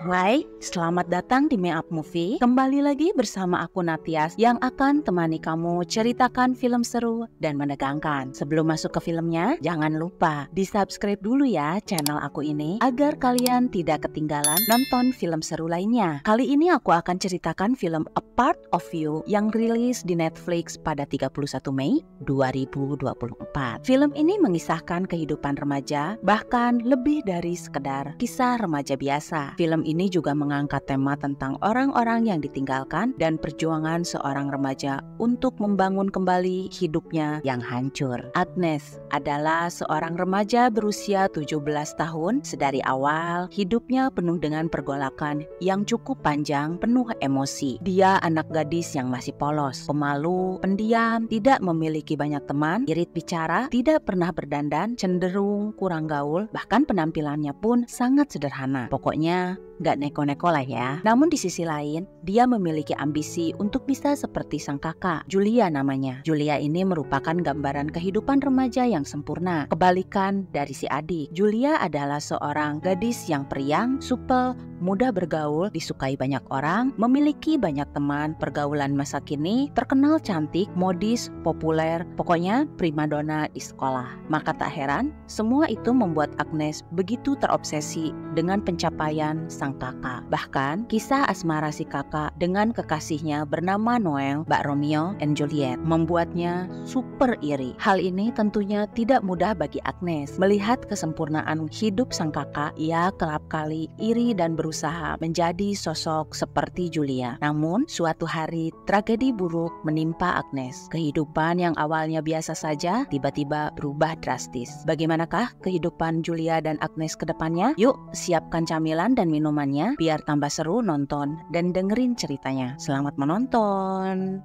Hai, selamat datang di Me Up Movie. Kembali lagi bersama aku Natias yang akan temani kamu ceritakan film seru dan menegangkan. Sebelum masuk ke filmnya, jangan lupa di-subscribe dulu ya channel aku ini agar kalian tidak ketinggalan nonton film seru lainnya. Kali ini aku akan ceritakan film A Part of You yang rilis di Netflix pada 31 Mei 2024. Film ini mengisahkan kehidupan remaja, bahkan lebih dari sekedar kisah remaja biasa. Film ini juga mengangkat tema tentang orang-orang yang ditinggalkan dan perjuangan seorang remaja untuk membangun kembali hidupnya yang hancur. Agnes adalah seorang remaja berusia 17 tahun. Sedari awal, hidupnya penuh dengan pergolakan yang cukup panjang, penuh emosi. Dia anak gadis yang masih polos, pemalu, pendiam, tidak memiliki banyak teman, irit bicara, tidak pernah berdandan, cenderung kurang gaul, bahkan penampilannya pun sangat sederhana. Pokoknya gak neko-neko lah ya. Namun di sisi lain, dia memiliki ambisi untuk bisa seperti sang kakak, Julia namanya. Julia ini merupakan gambaran kehidupan remaja yang sempurna. Kebalikan dari si adik, Julia adalah seorang gadis yang periang, supel, mudah bergaul, disukai banyak orang, memiliki banyak teman, pergaulan masa kini, terkenal cantik, modis, populer, pokoknya primadona di sekolah. Maka tak heran, semua itu membuat Agnes begitu terobsesi dengan pencapaian sang kakak. Bahkan, kisah asmara si kakak dengan kekasihnya bernama Noel, Mbak Romeo and Juliet, membuatnya super iri. Hal ini tentunya tidak mudah bagi Agnes. Melihat kesempurnaan hidup sang kakak, ia kerap kali iri dan berusaha menjadi sosok seperti Julia. Namun, suatu hari tragedi buruk menimpa Agnes. Kehidupan yang awalnya biasa saja tiba-tiba berubah drastis. Bagaimanakah kehidupan Julia dan Agnes ke depannya? Yuk, siapkan camilan dan minumannya biar tambah seru nonton dan dengerin ceritanya. Selamat menonton.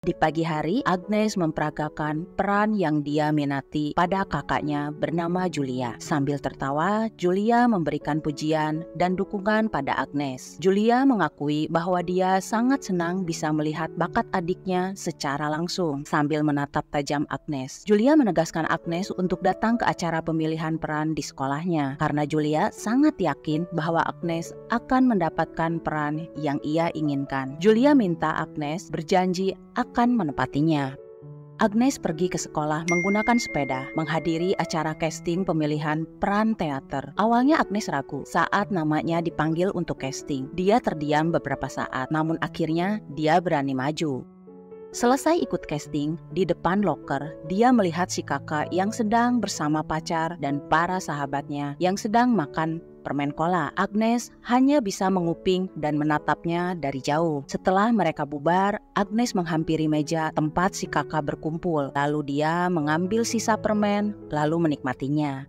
Di pagi hari, Agnes memperagakan peran yang dia minati pada kakaknya bernama Julia. Sambil tertawa, Julia memberikan pujian dan dukungan pada Agnes. Julia mengakui bahwa dia sangat senang bisa melihat bakat adiknya secara langsung. Sambil menatap tajam Agnes, Julia menegaskan Agnes untuk datang ke acara pemilihan peran di sekolahnya. Karena Julia sangat yakin bahwa Agnes akan mendapatkan peran yang ia inginkan. Julia minta Agnes berjanji akan menepatinya. Agnes pergi ke sekolah menggunakan sepeda, menghadiri acara casting pemilihan peran teater. Awalnya Agnes ragu saat namanya dipanggil untuk casting. Dia terdiam beberapa saat, namun akhirnya dia berani maju. Selesai ikut casting, di depan loker, dia melihat si kakak yang sedang bersama pacar dan para sahabatnya yang sedang makan permen cola. Agnes hanya bisa menguping dan menatapnya dari jauh. Setelah mereka bubar, Agnes menghampiri meja tempat si kakak berkumpul. Lalu dia mengambil sisa permen, lalu menikmatinya.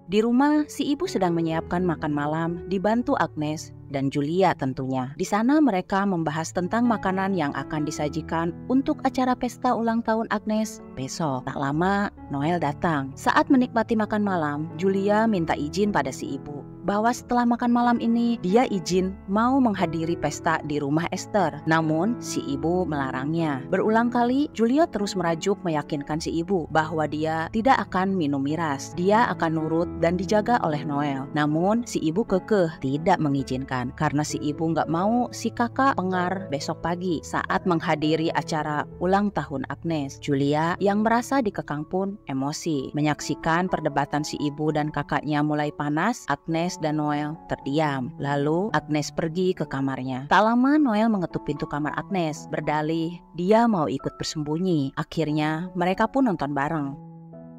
Di rumah, si ibu sedang menyiapkan makan malam, dibantu Agnes dan Julia tentunya. Di sana mereka membahas tentang makanan yang akan disajikan untuk acara pesta ulang tahun Agnes besok. Tak lama, Noel datang. Saat menikmati makan malam, Julia minta izin pada si ibu bahwa setelah makan malam ini, dia izin mau menghadiri pesta di rumah Esther. Namun, si ibu melarangnya. Berulang kali, Julia terus merajuk meyakinkan si ibu bahwa dia tidak akan minum miras. Dia akan nurut dan dijaga oleh Noel. Namun, si ibu kekeh tidak mengizinkan karena si ibu nggak mau si kakak pengar besok pagi saat menghadiri acara ulang tahun Agnes. Julia yang merasa dikekang pun emosi. Menyaksikan perdebatan si ibu dan kakaknya mulai panas, Agnes dan Noel terdiam. Lalu Agnes pergi ke kamarnya. Tak lama Noel mengetuk pintu kamar Agnes, berdalih dia mau ikut bersembunyi. Akhirnya mereka pun nonton bareng.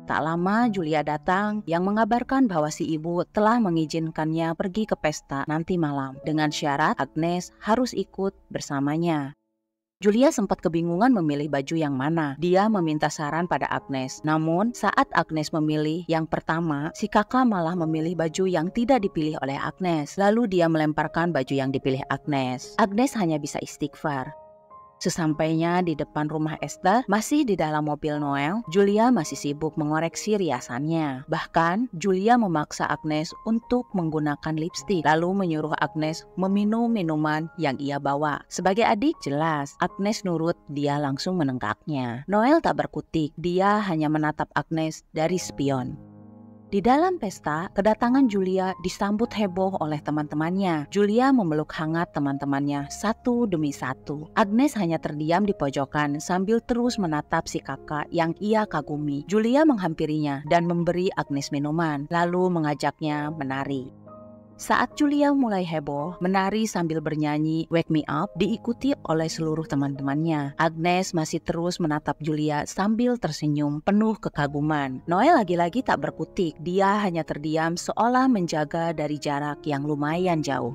Tak lama Julia datang yang mengabarkan bahwa si ibu telah mengizinkannya pergi ke pesta nanti malam dengan syarat Agnes harus ikut bersamanya. Julia sempat kebingungan memilih baju yang mana. Dia meminta saran pada Agnes. Namun saat Agnes memilih yang pertama, si kakak malah memilih baju yang tidak dipilih oleh Agnes. Lalu dia melemparkan baju yang dipilih Agnes. Agnes hanya bisa istighfar. Sesampainya di depan rumah Esther, masih di dalam mobil Noel, Julia masih sibuk mengoreksi riasannya. Bahkan, Julia memaksa Agnes untuk menggunakan lipstik, lalu menyuruh Agnes meminum minuman yang ia bawa. Sebagai adik, jelas Agnes nurut, dia langsung menenggaknya. Noel tak berkutik, dia hanya menatap Agnes dari spion. Di dalam pesta, kedatangan Julia disambut heboh oleh teman-temannya. Julia memeluk hangat teman-temannya satu demi satu. Agnes hanya terdiam di pojokan sambil terus menatap si kakak yang ia kagumi. Julia menghampirinya dan memberi Agnes minuman, lalu mengajaknya menari. Saat Julia mulai heboh, menari sambil bernyanyi Wake Me Up diikuti oleh seluruh teman-temannya. Agnes masih terus menatap Julia sambil tersenyum penuh kekaguman. Noel lagi-lagi tak berkutik, dia hanya terdiam seolah menjaga dari jarak yang lumayan jauh.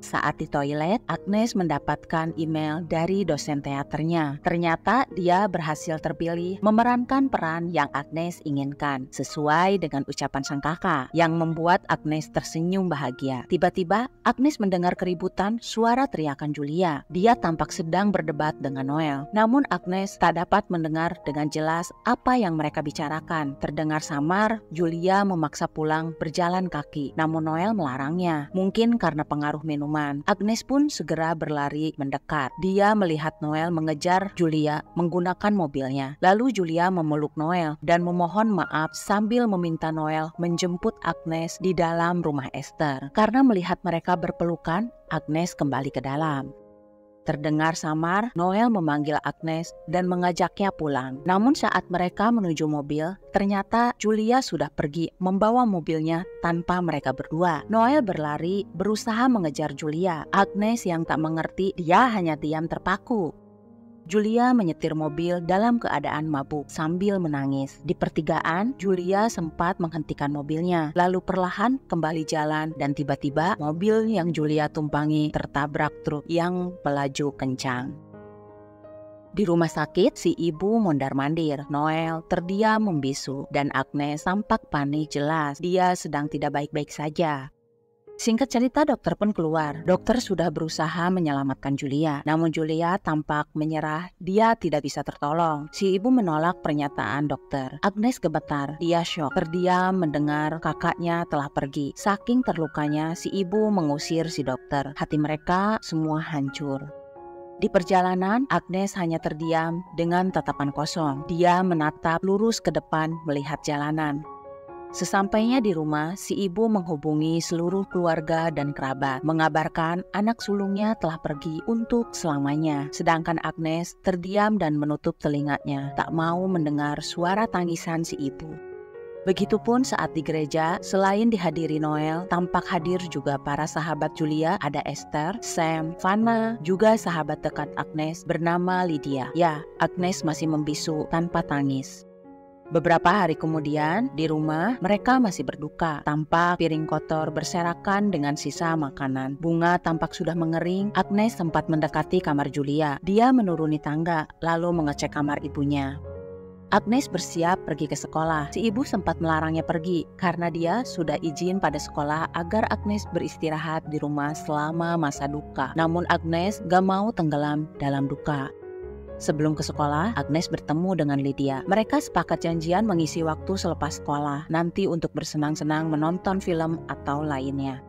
Saat di toilet, Agnes mendapatkan email dari dosen teaternya. Ternyata dia berhasil terpilih memerankan peran yang Agnes inginkan, sesuai dengan ucapan sang kakak, yang membuat Agnes tersenyum bahagia. Tiba-tiba, Agnes mendengar keributan suara teriakan Julia. Dia tampak sedang berdebat dengan Noel. Namun Agnes tak dapat mendengar dengan jelas apa yang mereka bicarakan. Terdengar samar, Julia memaksa pulang berjalan kaki. Namun Noel melarangnya, mungkin karena pengaruh minuman. Agnes pun segera berlari mendekat. Dia melihat Noel mengejar Julia menggunakan mobilnya. Lalu Julia memeluk Noel dan memohon maaf sambil meminta Noel menjemput Agnes di dalam rumah Esther. Karena melihat mereka berpelukan, Agnes kembali ke dalam. Terdengar samar, Noel memanggil Agnes dan mengajaknya pulang. Namun saat mereka menuju mobil, ternyata Julia sudah pergi membawa mobilnya tanpa mereka berdua. Noel berlari, berusaha mengejar Julia. Agnes yang tak mengerti, dia hanya diam terpaku. Julia menyetir mobil dalam keadaan mabuk sambil menangis. Di pertigaan, Julia sempat menghentikan mobilnya, lalu perlahan kembali jalan dan tiba-tiba mobil yang Julia tumpangi tertabrak truk yang melaju kencang. Di rumah sakit, si ibu mondar-mandir. Noel terdiam membisu dan Agnes tampak panik jelas. Dia sedang tidak baik-baik saja. Singkat cerita, dokter pun keluar. Dokter sudah berusaha menyelamatkan Julia, namun Julia tampak menyerah. Dia tidak bisa tertolong. Si ibu menolak pernyataan dokter. Agnes gemetar. Dia syok, terdiam mendengar kakaknya telah pergi. Saking terlukanya, si ibu mengusir si dokter. Hati mereka semua hancur. Di perjalanan, Agnes hanya terdiam dengan tatapan kosong. Dia menatap lurus ke depan melihat jalanan. Sesampainya di rumah, si ibu menghubungi seluruh keluarga dan kerabat, mengabarkan anak sulungnya telah pergi untuk selamanya. Sedangkan Agnes terdiam dan menutup telinganya, tak mau mendengar suara tangisan si ibu. Begitupun saat di gereja, selain dihadiri Noel, tampak hadir juga para sahabat Julia, ada Esther, Sam, Vanna, juga sahabat dekat Agnes bernama Lydia. Ya, Agnes masih membisu tanpa tangis. Beberapa hari kemudian, di rumah mereka masih berduka. Tampak piring kotor berserakan dengan sisa makanan. Bunga tampak sudah mengering. Agnes sempat mendekati kamar Julia. Dia menuruni tangga, lalu mengecek kamar ibunya. Agnes bersiap pergi ke sekolah. Si ibu sempat melarangnya pergi karena dia sudah izin pada sekolah agar Agnes beristirahat di rumah selama masa duka. Namun Agnes gak mau tenggelam dalam duka. Sebelum ke sekolah, Agnes bertemu dengan Lydia. Mereka sepakat janjian mengisi waktu selepas sekolah, nanti untuk bersenang-senang menonton film atau lainnya.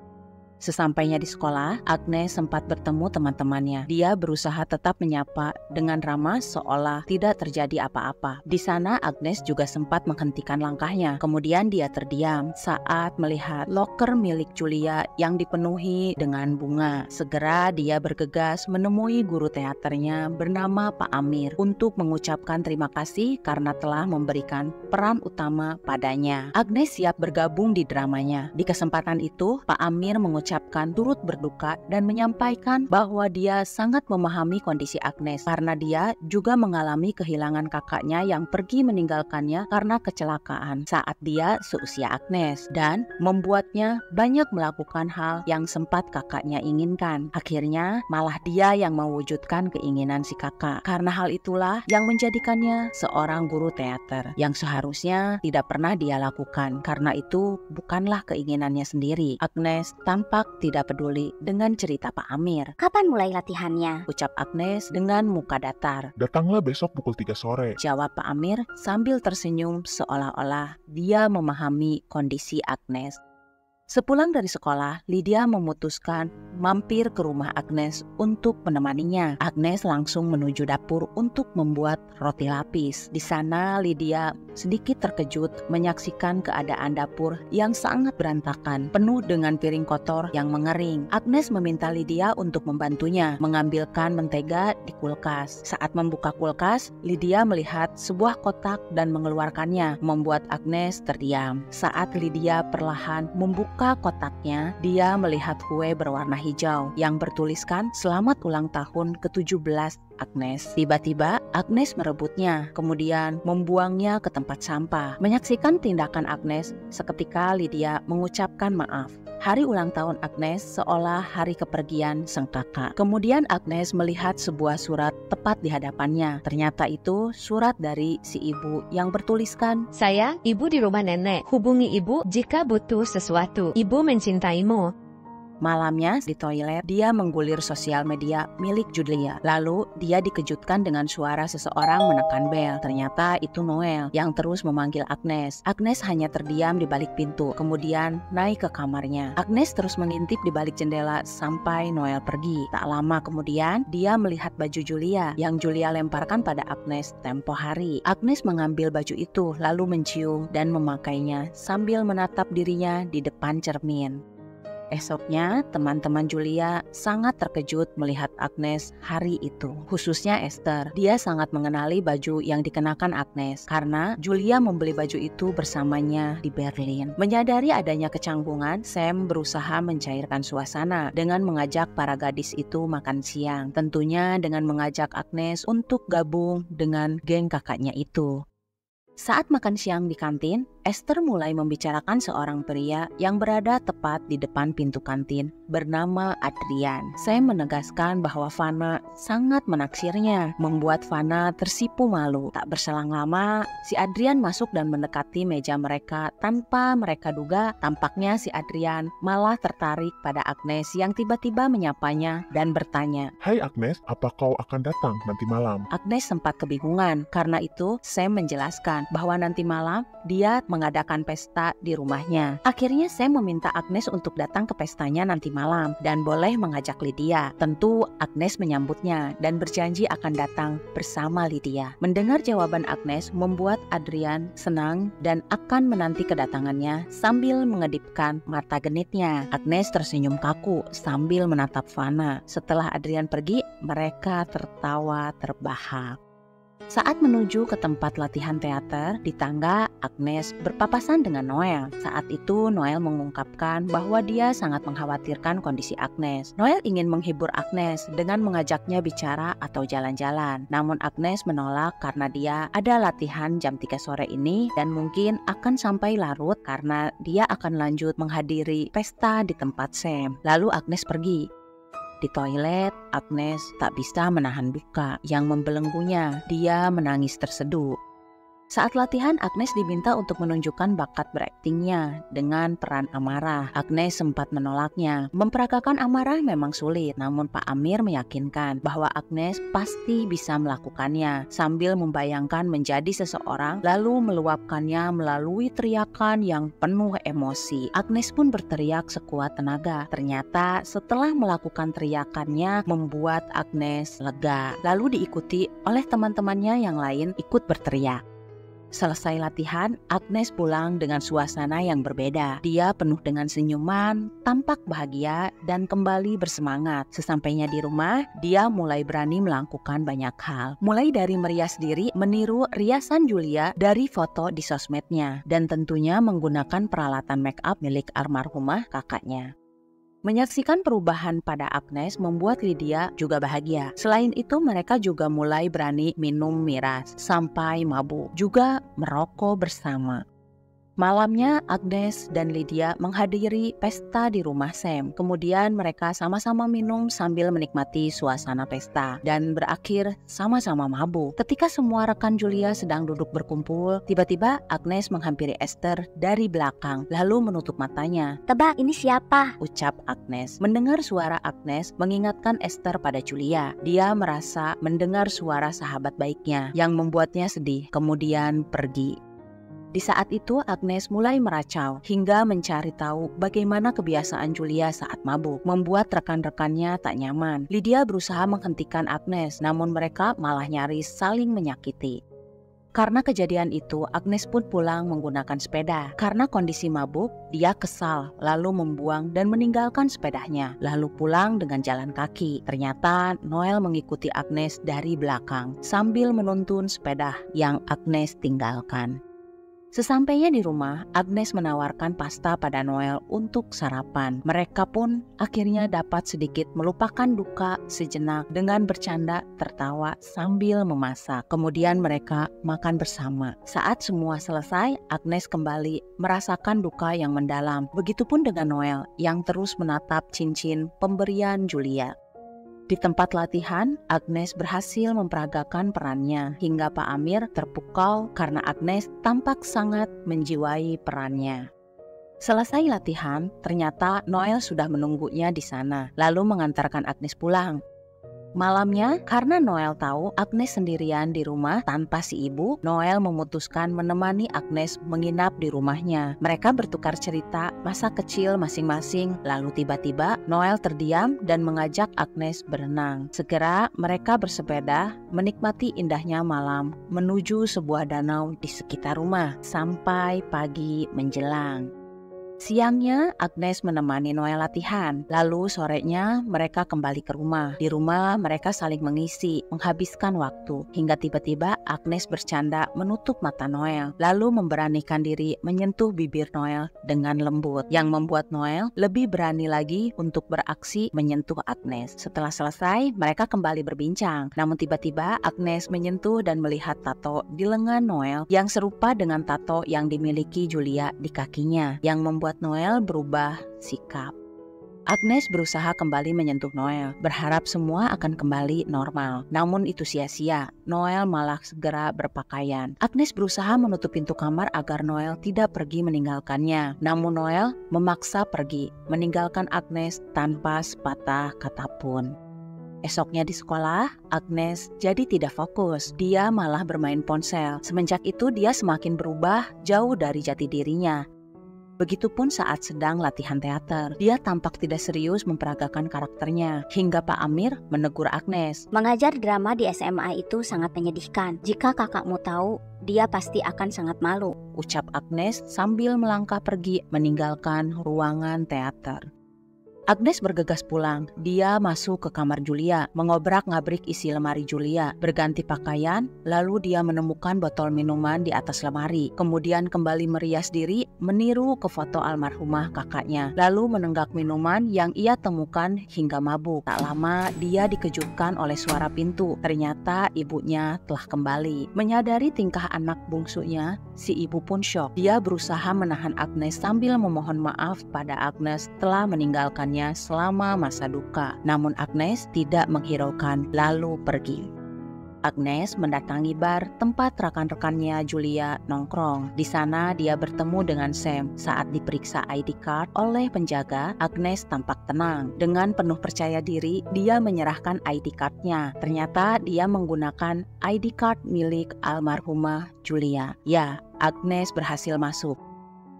Sesampainya di sekolah, Agnes sempat bertemu teman-temannya. Dia berusaha tetap menyapa dengan ramah seolah tidak terjadi apa-apa. Di sana Agnes juga sempat menghentikan langkahnya. Kemudian dia terdiam saat melihat loker milik Julia yang dipenuhi dengan bunga. Segera dia bergegas menemui guru teaternya bernama Pak Amir untuk mengucapkan terima kasih karena telah memberikan peran utama padanya. Agnes siap bergabung di dramanya. Di kesempatan itu, Pak Amir mengucapkan turut berduka dan menyampaikan bahwa dia sangat memahami kondisi Agnes karena dia juga mengalami kehilangan kakaknya yang pergi meninggalkannya karena kecelakaan saat dia seusia Agnes dan membuatnya banyak melakukan hal yang sempat kakaknya inginkan. Akhirnya malah dia yang mewujudkan keinginan si kakak. Karena hal itulah yang menjadikannya seorang guru teater yang seharusnya tidak pernah dia lakukan karena itu bukanlah keinginannya sendiri. Agnes tanpa tampak tidak peduli dengan cerita Pak Amir. Kapan mulai latihannya? Ucap Agnes dengan muka datar. Datanglah besok pukul 3 sore. Jawab Pak Amir sambil tersenyum seolah-olah dia memahami kondisi Agnes. Sepulang dari sekolah, Lydia memutuskan mampir ke rumah Agnes untuk menemaninya. Agnes langsung menuju dapur untuk membuat roti lapis. Di sana Lydia sedikit terkejut menyaksikan keadaan dapur yang sangat berantakan, penuh dengan piring kotor yang mengering. Agnes meminta Lydia untuk membantunya mengambilkan mentega di kulkas. Saat membuka kulkas, Lydia melihat sebuah kotak dan mengeluarkannya, membuat Agnes terdiam. Saat Lydia perlahan membuka kotaknya, dia melihat kue berwarna hijau yang bertuliskan selamat ulang tahun ke-17 Agnes. Tiba-tiba Agnes merebutnya, kemudian membuangnya ke tempat sampah. Menyaksikan tindakan Agnes, seketika Lydia mengucapkan maaf. Hari ulang tahun Agnes seolah hari kepergian sang kakak. Kemudian Agnes melihat sebuah surat tepat di hadapannya. Ternyata itu surat dari si ibu yang bertuliskan, "Saya, ibu di rumah nenek. Hubungi ibu jika butuh sesuatu. Ibu mencintaimu." Malamnya di toilet, dia menggulir sosial media milik Julia. Lalu dia dikejutkan dengan suara seseorang menekan bel. Ternyata itu Noel yang terus memanggil Agnes. Agnes hanya terdiam di balik pintu, kemudian naik ke kamarnya. Agnes terus mengintip di balik jendela sampai Noel pergi. Tak lama kemudian, dia melihat baju Julia yang Julia lemparkan pada Agnes tempo hari. Agnes mengambil baju itu lalu mencium dan memakainya sambil menatap dirinya di depan cermin. Esoknya, teman-teman Julia sangat terkejut melihat Agnes hari itu, khususnya Esther. Dia sangat mengenali baju yang dikenakan Agnes karena Julia membeli baju itu bersamanya di Berlin. Menyadari adanya kecanggungan, Sam berusaha mencairkan suasana dengan mengajak para gadis itu makan siang. Tentunya dengan mengajak Agnes untuk gabung dengan geng kakaknya itu. Saat makan siang di kantin, Esther mulai membicarakan seorang pria yang berada tepat di depan pintu kantin bernama Adrian. Saya menegaskan bahwa Vanna sangat menaksirnya, membuat Vanna tersipu malu. Tak berselang lama, si Adrian masuk dan mendekati meja mereka tanpa mereka duga. Tampaknya si Adrian malah tertarik pada Agnes yang tiba-tiba menyapanya dan bertanya, "Hai Agnes, apa kau akan datang nanti malam?" Agnes sempat kebingungan. Karena itu, Sam menjelaskan bahwa nanti malam dia mengadakan pesta di rumahnya. Akhirnya Sam meminta Agnes untuk datang ke pestanya nanti malam dan boleh mengajak Lydia. Tentu Agnes menyambutnya dan berjanji akan datang bersama Lydia. Mendengar jawaban Agnes membuat Adrian senang dan akan menanti kedatangannya sambil mengedipkan mata genitnya. Agnes tersenyum kaku sambil menatap Vanna. Setelah Adrian pergi, mereka tertawa terbahak. Saat menuju ke tempat latihan teater, di tangga Agnes berpapasan dengan Noel. Saat itu Noel mengungkapkan bahwa dia sangat mengkhawatirkan kondisi Agnes. Noel ingin menghibur Agnes dengan mengajaknya bicara atau jalan-jalan. Namun Agnes menolak karena dia ada latihan jam 3 sore ini dan mungkin akan sampai larut karena dia akan lanjut menghadiri pesta di tempat Sam. Lalu Agnes pergi. Di toilet, Agnes tak bisa menahan duka yang membelenggunya. Dia menangis terseduh. Saat latihan, Agnes diminta untuk menunjukkan bakat beraktingnya dengan peran Amarah. Agnes sempat menolaknya. Memperagakan Amarah memang sulit, namun Pak Amir meyakinkan bahwa Agnes pasti bisa melakukannya. Sambil membayangkan menjadi seseorang, lalu meluapkannya melalui teriakan yang penuh emosi. Agnes pun berteriak sekuat tenaga. Ternyata setelah melakukan teriakannya membuat Agnes lega. Lalu diikuti oleh teman-temannya yang lain ikut berteriak. Selesai latihan, Agnes pulang dengan suasana yang berbeda. Dia penuh dengan senyuman, tampak bahagia, dan kembali bersemangat. Sesampainya di rumah, dia mulai berani melakukan banyak hal. Mulai dari merias diri, meniru riasan Julia dari foto di sosmednya, dan tentunya menggunakan peralatan make up milik almarhumah kakaknya. Menyaksikan perubahan pada Agnes membuat Lydia juga bahagia. Selain itu, mereka juga mulai berani minum miras sampai mabuk, juga merokok bersama. Malamnya, Agnes dan Lydia menghadiri pesta di rumah Sam. Kemudian mereka sama-sama minum sambil menikmati suasana pesta dan berakhir sama-sama mabuk. Ketika semua rekan Julia sedang duduk berkumpul, tiba-tiba Agnes menghampiri Esther dari belakang lalu menutup matanya. "Tebak ini siapa?" ucap Agnes. Mendengar suara Agnes mengingatkan Esther pada Julia. Dia merasa mendengar suara sahabat baiknya yang membuatnya sedih, kemudian pergi. Di saat itu Agnes mulai meracau hingga mencari tahu bagaimana kebiasaan Julia saat mabuk, membuat rekan-rekannya tak nyaman. Lydia berusaha menghentikan Agnes, namun mereka malah nyaris saling menyakiti. Karena kejadian itu, Agnes pun pulang menggunakan sepeda. Karena kondisi mabuk, dia kesal, lalu membuang dan meninggalkan sepedanya, lalu pulang dengan jalan kaki. Ternyata Noel mengikuti Agnes dari belakang sambil menuntun sepeda yang Agnes tinggalkan. Sesampainya di rumah, Agnes menawarkan pasta pada Noel untuk sarapan. Mereka pun akhirnya dapat sedikit melupakan duka sejenak dengan bercanda, tertawa sambil memasak. Kemudian mereka makan bersama. Saat semua selesai, Agnes kembali merasakan duka yang mendalam. Begitupun dengan Noel yang terus menatap cincin pemberian Julia. Di tempat latihan, Agnes berhasil memperagakan perannya hingga Pak Amir terpukau karena Agnes tampak sangat menjiwai perannya. Selesai latihan, ternyata Noel sudah menunggunya di sana, lalu mengantarkan Agnes pulang. Malamnya, karena Noel tahu Agnes sendirian di rumah tanpa si ibu, Noel memutuskan menemani Agnes menginap di rumahnya. Mereka bertukar cerita masa kecil masing-masing, lalu tiba-tiba Noel terdiam dan mengajak Agnes berenang. Segera mereka bersepeda menikmati indahnya malam menuju sebuah danau di sekitar rumah sampai pagi menjelang. Siangnya, Agnes menemani Noel latihan. Lalu sorenya mereka kembali ke rumah. Di rumah mereka saling mengisi, menghabiskan waktu. Hingga tiba-tiba Agnes bercanda menutup mata Noel. Lalu memberanikan diri menyentuh bibir Noel dengan lembut. Yang membuat Noel lebih berani lagi untuk beraksi menyentuh Agnes. Setelah selesai, mereka kembali berbincang. Namun tiba-tiba Agnes menyentuh dan melihat tato di lengan Noel yang serupa dengan tato yang dimiliki Julia di kakinya. Yang membuat Noel berubah sikap. Agnes berusaha kembali menyentuh Noel, berharap semua akan kembali normal. Namun itu sia-sia, Noel malah segera berpakaian. Agnes berusaha menutup pintu kamar agar Noel tidak pergi meninggalkannya. Namun Noel memaksa pergi, meninggalkan Agnes tanpa sepatah kata pun. Esoknya di sekolah, Agnes jadi tidak fokus. Dia malah bermain ponsel. Semenjak itu dia semakin berubah jauh dari jati dirinya. Begitupun saat sedang latihan teater, dia tampak tidak serius memperagakan karakternya, hingga Pak Amir menegur Agnes. "Mengajar drama di SMA itu sangat menyedihkan. Jika kakakmu tahu, dia pasti akan sangat malu," ucap Agnes sambil melangkah pergi meninggalkan ruangan teater. Agnes bergegas pulang. Dia masuk ke kamar Julia, mengobrak-ngabrik isi lemari Julia, berganti pakaian, lalu dia menemukan botol minuman di atas lemari. Kemudian kembali merias diri, meniru ke foto almarhumah kakaknya, lalu menenggak minuman yang ia temukan hingga mabuk. Tak lama, dia dikejutkan oleh suara pintu. Ternyata ibunya telah kembali. Menyadari tingkah anak bungsunya, si ibu pun syok. Dia berusaha menahan Agnes sambil memohon maaf pada Agnes telah meninggalkan selama masa duka. Namun Agnes tidak menghiraukan, lalu pergi. Agnes mendatangi bar tempat rekan-rekannya Julia nongkrong. Di sana dia bertemu dengan Sam. Saat diperiksa ID card oleh penjaga, Agnes tampak tenang. Dengan penuh percaya diri, dia menyerahkan ID cardnya. Ternyata dia menggunakan ID card milik almarhumah Julia. Ya, Agnes berhasil masuk.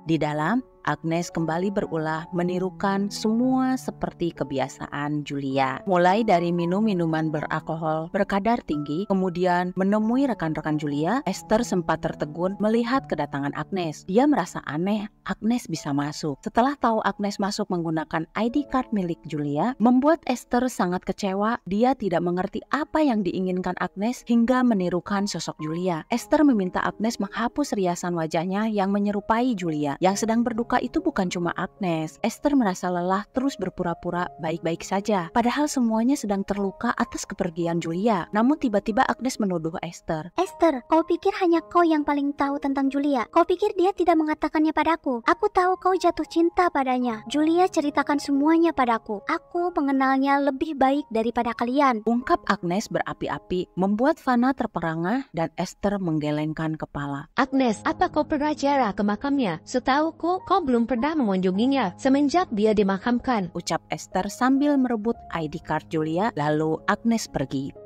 Di dalam, Agnes kembali berulah menirukan semua seperti kebiasaan Julia. Mulai dari minum minuman beralkohol berkadar tinggi, kemudian menemui rekan-rekan Julia, Esther sempat tertegun melihat kedatangan Agnes. Dia merasa aneh, Agnes bisa masuk. Setelah tahu Agnes masuk menggunakan ID card milik Julia, membuat Esther sangat kecewa. Dia tidak mengerti apa yang diinginkan Agnes hingga menirukan sosok Julia. Esther meminta Agnes menghapus riasan wajahnya yang menyerupai Julia, yang sedang berduka luka itu bukan cuma Agnes. Esther merasa lelah terus berpura-pura baik-baik saja. Padahal semuanya sedang terluka atas kepergian Julia. Namun tiba-tiba Agnes menuduh Esther. Esther, kau pikir hanya kau yang paling tahu tentang Julia? Kau pikir dia tidak mengatakannya padaku? Aku tahu kau jatuh cinta padanya. Julia ceritakan semuanya padaku. Aku mengenalnya lebih baik daripada kalian. Ungkap Agnes berapi-api membuat Fana terperangah dan Esther menggelengkan kepala. Agnes, apa kau pernah ziarah ke makamnya? Setauku, kau belum pernah mengunjunginya semenjak dia dimakamkan. Ucap Esther sambil merebut ID card Julia, lalu Agnes pergi.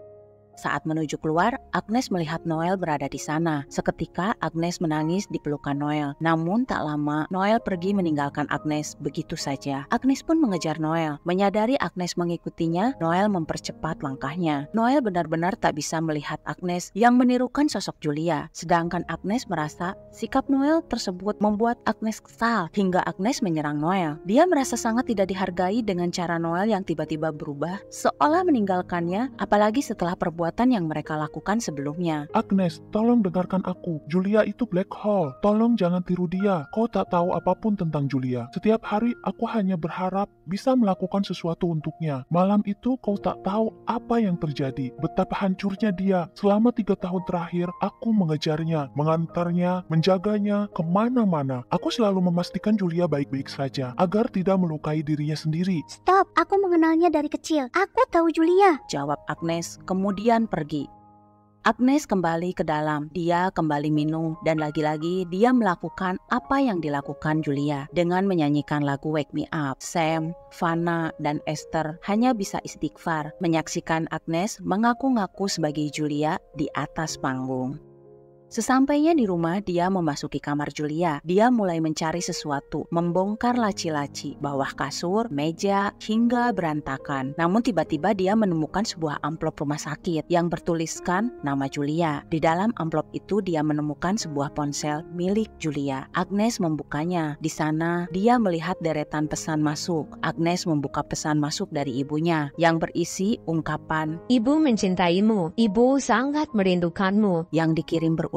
Saat menuju keluar, Agnes melihat Noel berada di sana. Seketika Agnes menangis di pelukan Noel. Namun tak lama, Noel pergi meninggalkan Agnes begitu saja. Agnes pun mengejar Noel. Menyadari Agnes mengikutinya, Noel mempercepat langkahnya. Noel benar-benar tak bisa melihat Agnes yang menirukan sosok Julia. Sedangkan Agnes merasa sikap Noel tersebut membuat Agnes kesal hingga Agnes menyerang Noel. Dia merasa sangat tidak dihargai dengan cara Noel yang tiba-tiba berubah seolah meninggalkannya, apalagi setelah perbuatan yang mereka lakukan sebelumnya. Agnes, tolong dengarkan aku. Julia itu black hole. Tolong jangan tiru dia. Kau tak tahu apapun tentang Julia. Setiap hari aku hanya berharap bisa melakukan sesuatu untuknya. Malam itu kau tak tahu apa yang terjadi. Betapa hancurnya dia. Selama 3 tahun terakhir, aku mengejarnya, mengantarnya, menjaganya kemana-mana. Aku selalu memastikan Julia baik-baik saja, agar tidak melukai dirinya sendiri. Stop, aku mengenalnya dari kecil. Aku tahu Julia. Jawab Agnes, kemudian pergi. Agnes kembali ke dalam, dia kembali minum, dan lagi-lagi dia melakukan apa yang dilakukan Julia dengan menyanyikan lagu Wake Me Up. Sam, Fana, dan Esther hanya bisa istighfar menyaksikan Agnes mengaku-ngaku sebagai Julia di atas panggung. Sesampainya di rumah, dia memasuki kamar Julia. Dia mulai mencari sesuatu, membongkar laci-laci, bawah kasur, meja, hingga berantakan. Namun tiba-tiba dia menemukan sebuah amplop rumah sakit yang bertuliskan nama Julia. Di dalam amplop itu dia menemukan sebuah ponsel milik Julia. Agnes membukanya. Di sana dia melihat deretan pesan masuk. Agnes membuka pesan masuk dari ibunya yang berisi ungkapan, Ibu mencintaimu, ibu sangat merindukanmu. yang dikirim berulang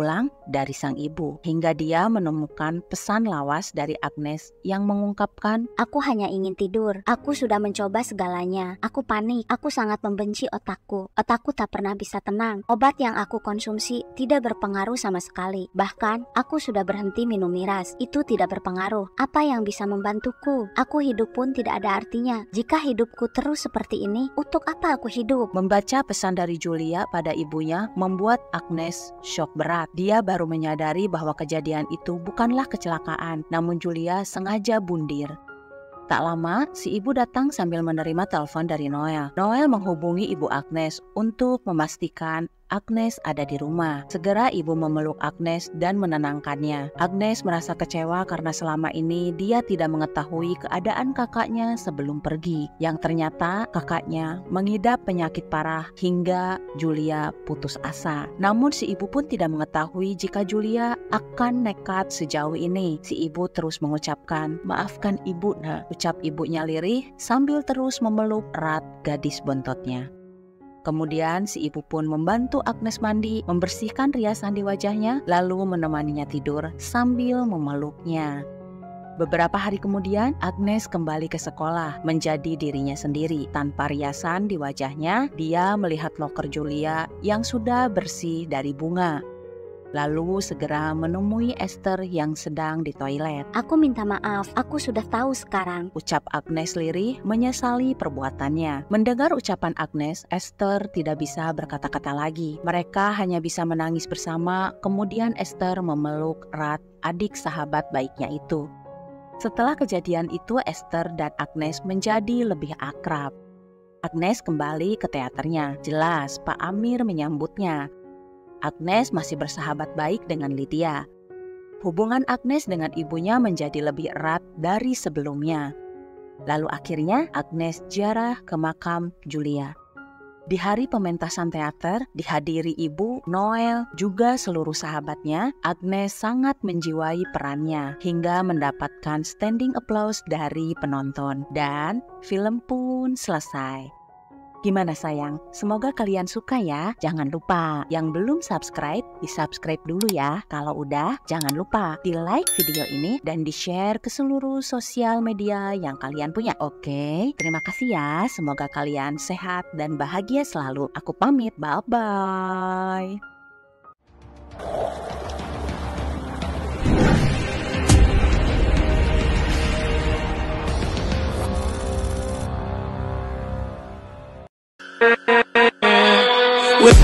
dari sang ibu, hingga dia menemukan pesan lawas dari Agnes yang mengungkapkan, Aku hanya ingin tidur. Aku sudah mencoba segalanya. Aku panik. Aku sangat membenci otakku. Otakku tak pernah bisa tenang. Obat yang aku konsumsi tidak berpengaruh sama sekali. Bahkan, aku sudah berhenti minum miras. Itu tidak berpengaruh. Apa yang bisa membantuku? Aku hidup pun tidak ada artinya. Jika hidupku terus seperti ini, untuk apa aku hidup? Membaca pesan dari Julia pada ibunya membuat Agnes syok berat. Dia baru menyadari bahwa kejadian itu bukanlah kecelakaan, namun Julia sengaja bundir. Tak lama, si ibu datang sambil menerima telepon dari Noel. Noel menghubungi ibu Agnes untuk memastikan Agnes ada di rumah. Segera ibu memeluk Agnes dan menenangkannya. Agnes merasa kecewa karena selama ini dia tidak mengetahui keadaan kakaknya sebelum pergi. Yang ternyata kakaknya mengidap penyakit parah hingga Julia putus asa. Namun si ibu pun tidak mengetahui jika Julia akan nekat sejauh ini. Si ibu terus mengucapkan, "Maafkan ibu, nak," ucap ibunya lirih sambil terus memeluk erat gadis bontotnya. Kemudian si ibu pun membantu Agnes mandi, membersihkan riasan di wajahnya, lalu menemaninya tidur sambil memeluknya. Beberapa hari kemudian, Agnes kembali ke sekolah menjadi dirinya sendiri. Tanpa riasan di wajahnya, dia melihat loker Julia yang sudah bersih dari bunga. Lalu segera menemui Esther yang sedang di toilet. Aku minta maaf, aku sudah tahu sekarang. Ucap Agnes lirih menyesali perbuatannya. Mendengar ucapan Agnes, Esther tidak bisa berkata-kata lagi. Mereka hanya bisa menangis bersama, kemudian Esther memeluk erat adik sahabat baiknya itu. Setelah kejadian itu, Esther dan Agnes menjadi lebih akrab. Agnes kembali ke teaternya. Jelas Pak Amir menyambutnya. Agnes masih bersahabat baik dengan Lydia. Hubungan Agnes dengan ibunya menjadi lebih erat dari sebelumnya. Lalu akhirnya Agnes ziarah ke makam Julia. Di hari pementasan teater, dihadiri ibu, Noel, juga seluruh sahabatnya, Agnes sangat menjiwai perannya hingga mendapatkan standing applause dari penonton. Dan film pun selesai. Gimana sayang? Semoga kalian suka ya. Jangan lupa yang belum subscribe, di-subscribe dulu ya. Kalau udah, jangan lupa di-like video ini dan di-share ke seluruh sosial media yang kalian punya. Oke, terima kasih ya. Semoga kalian sehat dan bahagia selalu. Aku pamit, bye-bye. With